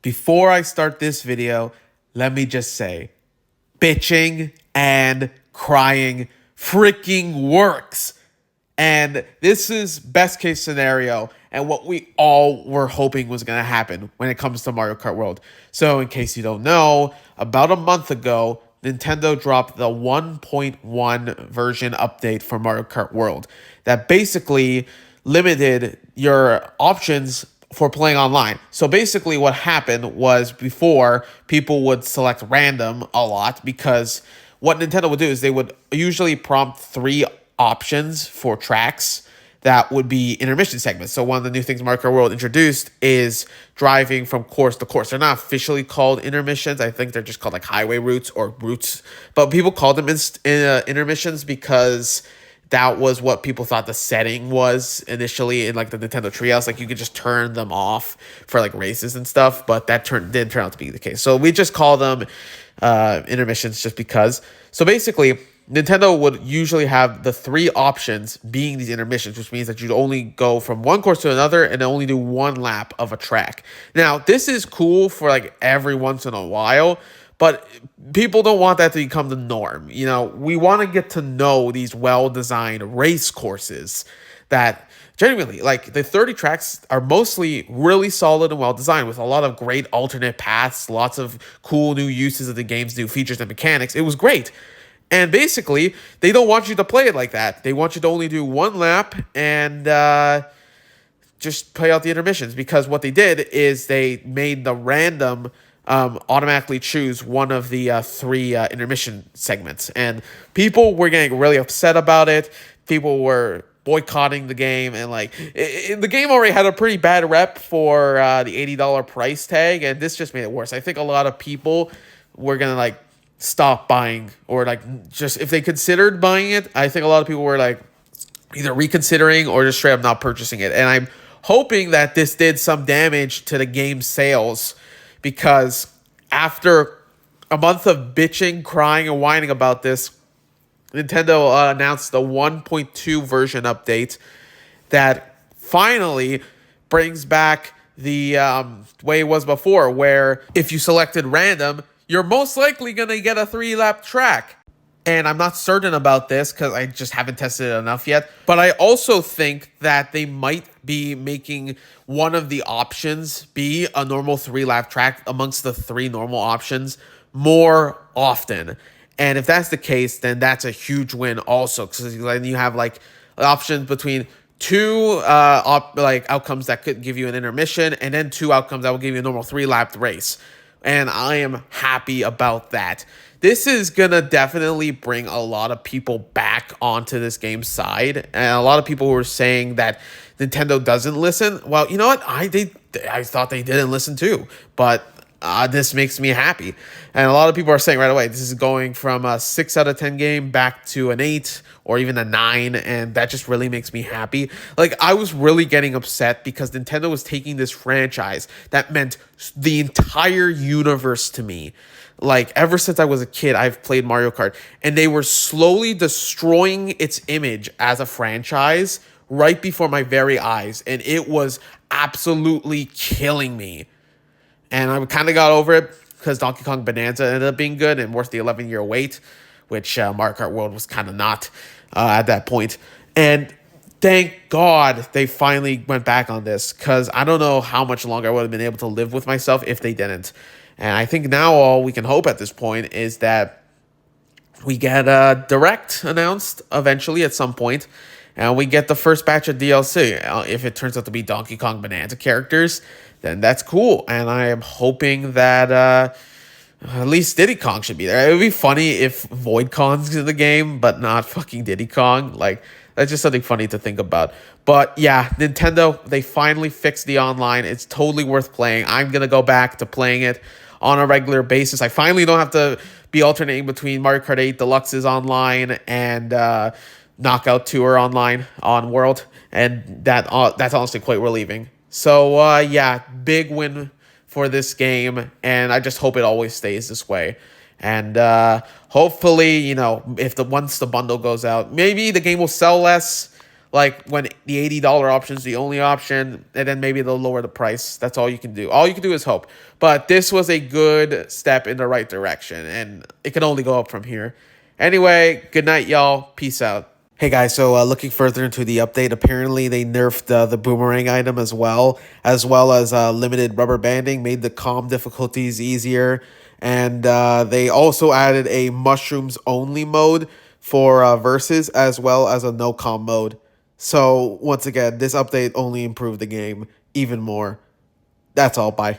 Before I start this video, let me just say, bitching and crying freaking works. And this is best case scenario and what we all were hoping was going to happen when it comes to Mario Kart World. So in case you don't know, about a month ago, Nintendo dropped the 1.1 version update for Mario Kart World that basically limited your options for playing online. So basically what happened was before people would select random a lot because what Nintendo would do is they would usually prompt three options for tracks that would be intermission segments. So one of the new things Mario Kart World introduced is driving from course to course. They're not officially called intermissions. I think they're just called like highway routes or routes. But people call them intermissions because that was what people thought the setting was initially in like the Nintendo Treehouse. Like you could just turn them off for like races and stuff, but that didn't turn out to be the case. So we just call them intermissions just because. So basically, Nintendo would usually have the three options being these intermissions, which means that you'd only go from one course to another and only do one lap of a track. Now, this is cool for like every once in a while, but people don't want that to become the norm. You know, we want to get to know these well-designed race courses that genuinely, like the 30 tracks are mostly really solid and well-designed with a lot of great alternate paths, lots of cool new uses of the game's new features and mechanics. It was great. And basically, they don't want you to play it like that. They want you to only do one lap and just play out the intermissions, because what they did is they made the random automatically choose one of the three intermission segments. And people were getting really upset about it. People were boycotting the game, and like the game already had a pretty bad rep for the $80 price tag, and this just made it worse. I think a lot of people were gonna like stop buying, or like just if they considered buying it, I think a lot of people were like either reconsidering or just straight up not purchasing it. And I'm hoping that this did some damage to the game's sales, because after a month of bitching, crying, and whining about this, Nintendo announced the 1.2 version update that finally brings back the way it was before, where if you selected random, you're most likely going to get a 3-lap track. And I'm not certain about this because I just haven't tested it enough yet. But I also think that they might be making one of the options be a normal 3-lap track amongst the three normal options more often. And if that's the case, then that's a huge win also, because then you have like options between two outcomes that could give you an intermission, and then two outcomes that will give you a normal 3-lap race. And I am happy about that. This is going to definitely bring a lot of people back onto this game's side. And a lot of people were saying that Nintendo doesn't listen. Well, you know what? I thought they didn't listen too. But this makes me happy. And a lot of people are saying right away, this is going from a 6 out of 10 game back to an 8 or even a 9. And that just really makes me happy. Like, I was really getting upset because Nintendo was taking this franchise that meant the entire universe to me. Like, ever since I was a kid, I've played Mario Kart, and they were slowly destroying its image as a franchise right before my very eyes. And it was absolutely killing me. And I kind of got over it because Donkey Kong Bonanza ended up being good and worth the 11-year wait, which Mario Kart World was kind of not at that point. And thank God they finally went back on this, because I don't know how much longer I would have been able to live with myself if they didn't. And I think now all we can hope at this point is that we get a Direct announced eventually at some point, and we get the first batch of DLC. If it turns out to be Donkey Kong Bonanza characters, then that's cool. And I am hoping that at least Diddy Kong should be there. It would be funny if Void Kong's in the game, but not fucking Diddy Kong. Like, that's just something funny to think about. But yeah, Nintendo, they finally fixed the online. It's totally worth playing. I'm going to go back to playing it on a regular basis. I finally don't have to be alternating between Mario Kart 8 Deluxe's online and Knockout Tour online on World. And that's honestly quite relieving. So yeah, big win for this game, and I just hope it always stays this way. And hopefully, you know, if once the bundle goes out, maybe the game will sell less. like when the $80 option is the only option, and then maybe they'll lower the price. That's all you can do. All you can do is hope. But this was a good step in the right direction, and it can only go up from here. Anyway, good night, y'all. Peace out. Hey guys, so looking further into the update, apparently they nerfed the boomerang item as well as limited rubber banding, made the calm difficulties easier, and they also added a mushrooms only mode for versus, as well as a no calm mode. So once again, this update only improved the game even more. That's all. Bye.